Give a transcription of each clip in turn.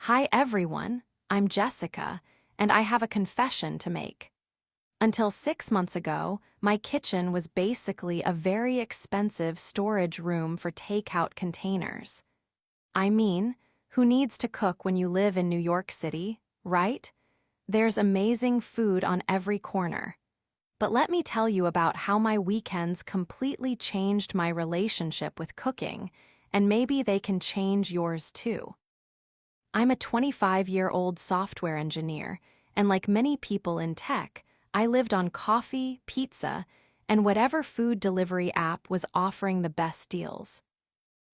Hi everyone, I'm Jessica, and I have a confession to make. Until 6 months ago, my kitchen was basically a very expensive storage room for takeout containers. I mean, who needs to cook when you live in New York City, right? There's amazing food on every corner. But let me tell you about how my weekends completely changed my relationship with cooking, and maybe they can change yours too. I'm a 25-year-old software engineer, and like many people in tech, I lived on coffee, pizza, and whatever food delivery app was offering the best deals.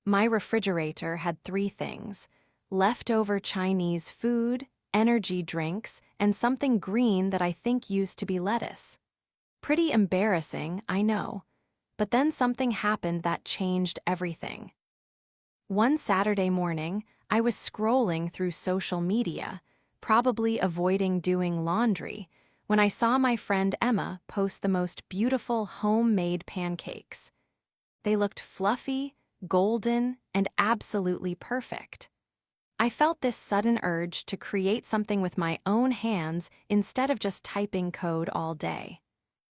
My refrigerator had three things: leftover Chinese food, energy drinks, and something green that I think used to be lettuce. Pretty embarrassing, I know. But then something happened that changed everything. One Saturday morning, I was scrolling through social media, probably avoiding doing laundry, when I saw my friend Emma post the most beautiful homemade pancakes. They looked fluffy, golden, and absolutely perfect. I felt this sudden urge to create something with my own hands instead of just typing code all day.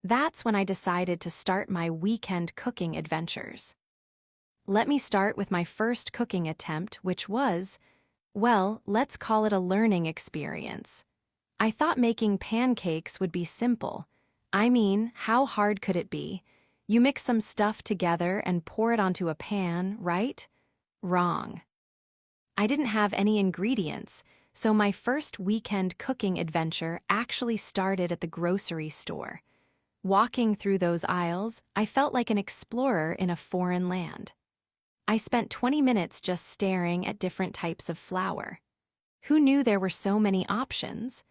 That's when I decided to start my weekend cooking adventures. Let me start with my first cooking attempt, which was, well, let's call it a learning experience. I thought making pancakes would be simple. I mean, how hard could it be? You mix some stuff together and pour it onto a pan, right? Wrong. I didn't have any ingredients, so my first weekend cooking adventure actually started at the grocery store. Walking through those aisles, I felt like an explorer in a foreign land. I spent 20 minutes just staring at different types of flour. Who knew there were so many options?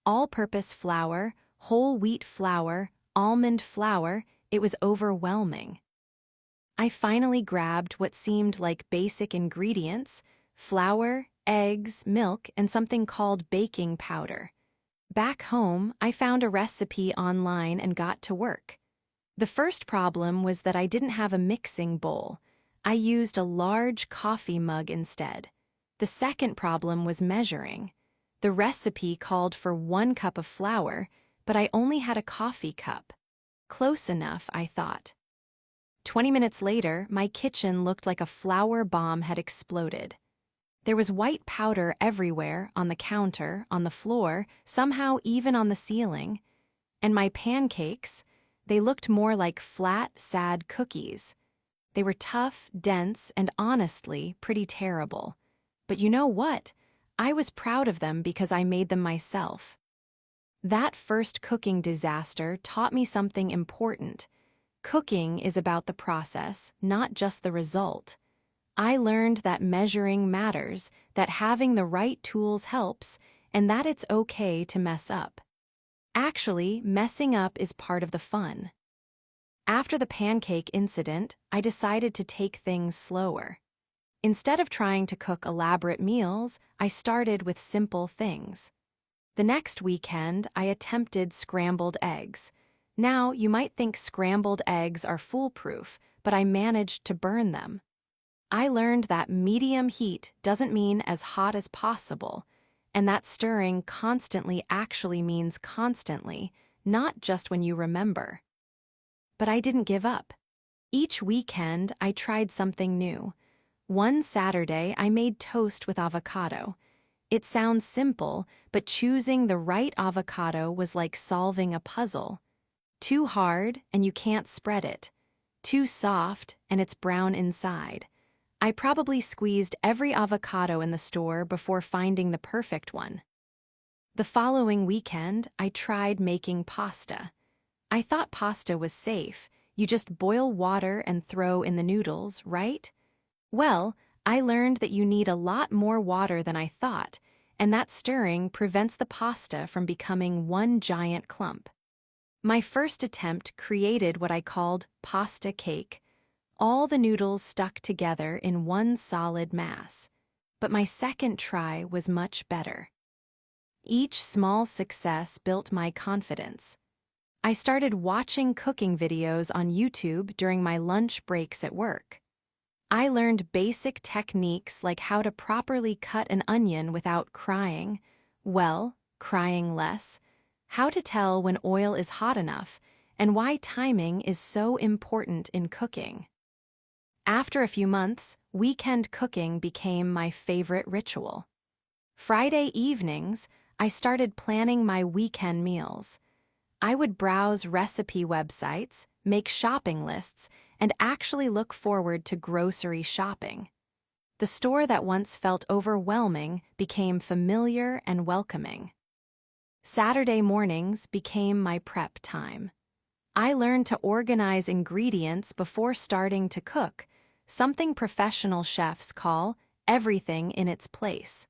All-purpose flour, whole wheat flour, almond flour, it was overwhelming. I finally grabbed what seemed like basic ingredients: flour, eggs, milk, and something called baking powder. Back home, I found a recipe online and got to work. The first problem was that I didn't have a mixing bowl. I used a large coffee mug instead. The second problem was measuring. The recipe called for 1 cup of flour, but I only had a coffee cup. Close enough, I thought. 20 minutes later, my kitchen looked like a flour bomb had exploded. There was white powder everywhere, on the counter, on the floor, somehow even on the ceiling. And my pancakes, they looked more like flat, sad cookies. They were tough, dense, and honestly, pretty terrible. But you know what? I was proud of them because I made them myself. That first cooking disaster taught me something important. Cooking is about the process, not just the result. I learned that measuring matters, that having the right tools helps, and that it's okay to mess up. Actually, messing up is part of the fun. After the pancake incident, I decided to take things slower. Instead of trying to cook elaborate meals, I started with simple things. The next weekend, I attempted scrambled eggs. Now, you might think scrambled eggs are foolproof, but I managed to burn them. I learned that medium heat doesn't mean as hot as possible, and that stirring constantly actually means constantly, not just when you remember. But I didn't give up. Each weekend, I tried something new. One Saturday, I made toast with avocado. It sounds simple, but choosing the right avocado was like solving a puzzle. Too hard, and you can't spread it. Too soft, and it's brown inside. I probably squeezed every avocado in the store before finding the perfect one. The following weekend, I tried making pasta. I thought pasta was safe. You just boil water and throw in the noodles, right? Well, I learned that you need a lot more water than I thought, and that stirring prevents the pasta from becoming one giant clump. My first attempt created what I called pasta cake. All the noodles stuck together in one solid mass. But my second try was much better. Each small success built my confidence. I started watching cooking videos on YouTube during my lunch breaks at work. I learned basic techniques like how to properly cut an onion without crying, crying less, how to tell when oil is hot enough, and why timing is so important in cooking. After a few months, weekend cooking became my favorite ritual. Friday evenings, I started planning my weekend meals. I would browse recipe websites, make shopping lists, and actually look forward to grocery shopping. The store that once felt overwhelming became familiar and welcoming. Saturday mornings became my prep time. I learned to organize ingredients before starting to cook, something professional chefs call everything in its place.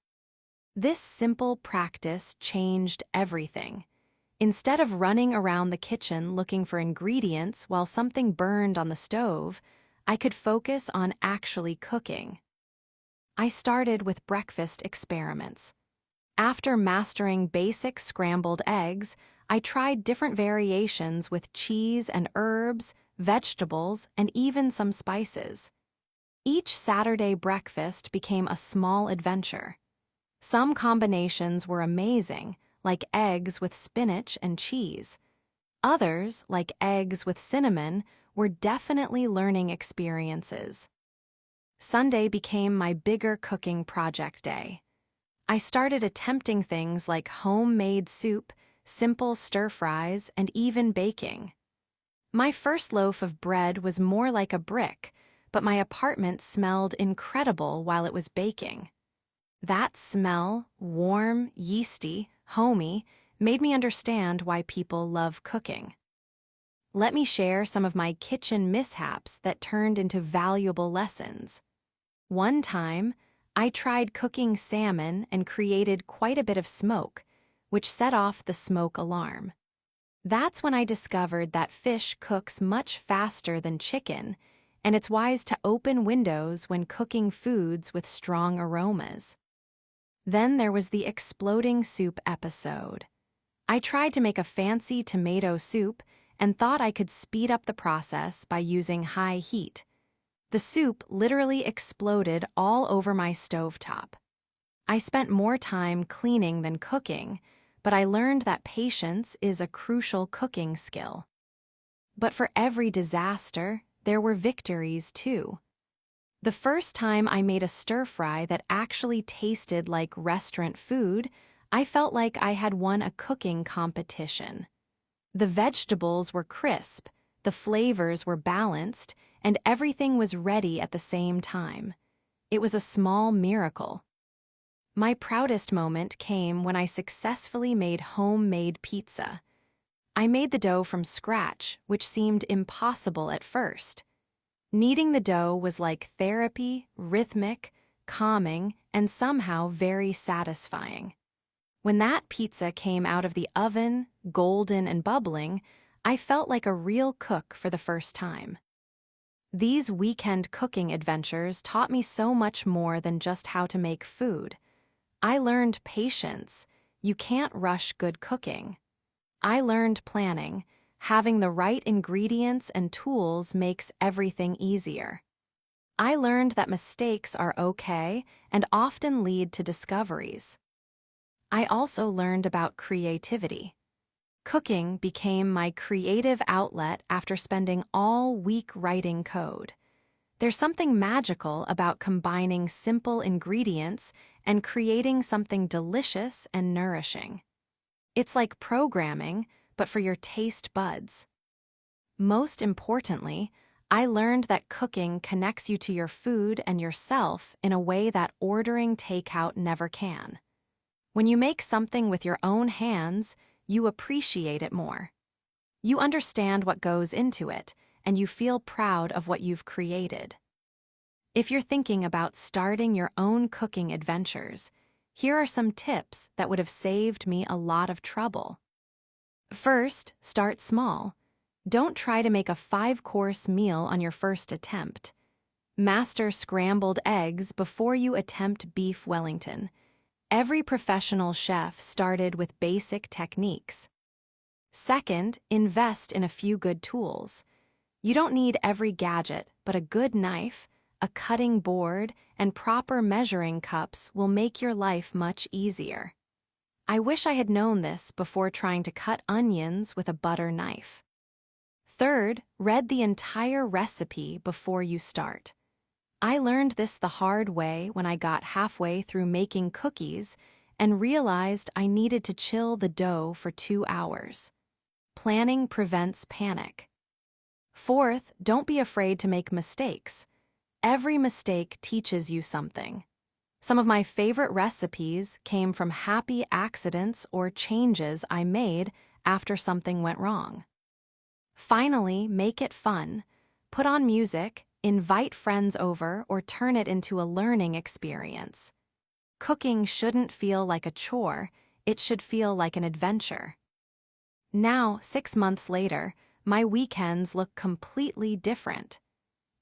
This simple practice changed everything. Instead of running around the kitchen looking for ingredients while something burned on the stove, I could focus on actually cooking. I started with breakfast experiments. After mastering basic scrambled eggs, I tried different variations with cheese and herbs, vegetables, and even some spices. Each Saturday breakfast became a small adventure. Some combinations were amazing, like eggs with spinach and cheese. Others, like eggs with cinnamon, were definitely learning experiences. Sunday became my bigger cooking project day. I started attempting things like homemade soup, simple stir-fries, and even baking. My first loaf of bread was more like a brick, but my apartment smelled incredible while it was baking. That smell, warm, yeasty, homey, made me understand why people love cooking. Let me share some of my kitchen mishaps that turned into valuable lessons. One time, I tried cooking salmon and created quite a bit of smoke, which set off the smoke alarm. That's when I discovered that fish cooks much faster than chicken, and it's wise to open windows when cooking foods with strong aromas. Then there was the exploding soup episode. I tried to make a fancy tomato soup and thought I could speed up the process by using high heat. The soup literally exploded all over my stovetop. I spent more time cleaning than cooking, but I learned that patience is a crucial cooking skill. But for every disaster, there were victories too. The first time I made a stir-fry that actually tasted like restaurant food, I felt like I had won a cooking competition. The vegetables were crisp, the flavors were balanced, and everything was ready at the same time. It was a small miracle. My proudest moment came when I successfully made homemade pizza. I made the dough from scratch, which seemed impossible at first. Kneading the dough was like therapy, rhythmic, calming, and somehow very satisfying. When that pizza came out of the oven, golden and bubbling, I felt like a real cook for the first time. These weekend cooking adventures taught me so much more than just how to make food. I learned patience. You can't rush good cooking. I learned planning. Having the right ingredients and tools makes everything easier. I learned that mistakes are okay and often lead to discoveries. I also learned about creativity. Cooking became my creative outlet after spending all week writing code. There's something magical about combining simple ingredients and creating something delicious and nourishing. It's like programming, but for your taste buds. Most importantly, I learned that cooking connects you to your food and yourself in a way that ordering takeout never can. When you make something with your own hands, you appreciate it more. You understand what goes into it, and you feel proud of what you've created. If you're thinking about starting your own cooking adventures, here are some tips that would have saved me a lot of trouble. First, start small. Don't try to make a 5-course meal on your first attempt. Master scrambled eggs before you attempt beef Wellington. Every professional chef started with basic techniques. Second, invest in a few good tools. You don't need every gadget, but a good knife, a cutting board, and proper measuring cups will make your life much easier. I wish I had known this before trying to cut onions with a butter knife. Third, read the entire recipe before you start. I learned this the hard way when I got halfway through making cookies and realized I needed to chill the dough for 2 hours. Planning prevents panic. Fourth, don't be afraid to make mistakes. Every mistake teaches you something. Some of my favorite recipes came from happy accidents or changes I made after something went wrong. Finally, make it fun. Put on music, invite friends over, or turn it into a learning experience. Cooking shouldn't feel like a chore, it should feel like an adventure. Now, 6 months later, my weekends look completely different.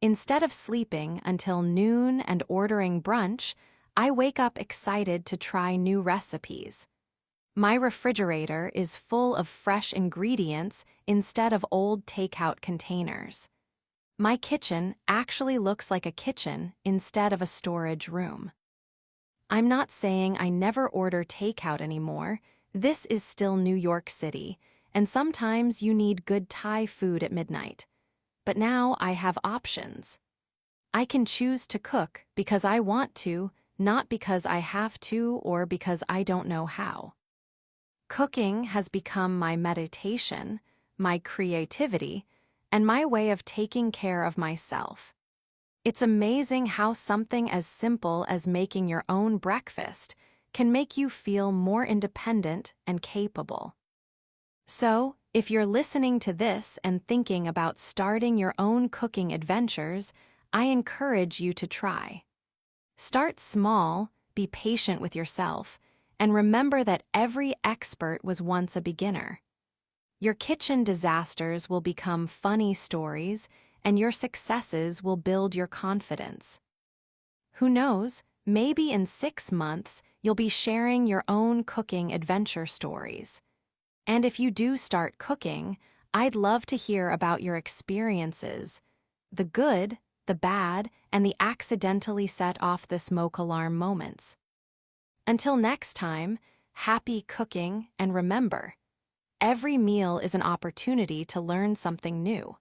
Instead of sleeping until noon and ordering brunch, I wake up excited to try new recipes. My refrigerator is full of fresh ingredients instead of old takeout containers. My kitchen actually looks like a kitchen instead of a storage room. I'm not saying I never order takeout anymore. This is still New York City, and sometimes you need good Thai food at midnight. But now I have options. I can choose to cook because I want to, not because I have to or because I don't know how. Cooking has become my meditation, my creativity, and my way of taking care of myself. It's amazing how something as simple as making your own breakfast can make you feel more independent and capable. So, if you're listening to this and thinking about starting your own cooking adventures, I encourage you to try. Start small, be patient with yourself, and remember that every expert was once a beginner. Your kitchen disasters will become funny stories, and your successes will build your confidence. Who knows, maybe in 6 months you'll be sharing your own cooking adventure stories. And if you do start cooking, I'd love to hear about your experiences, the good, the bad, and the accidentally set off the smoke alarm moments. Until next time, happy cooking, and remember, every meal is an opportunity to learn something new.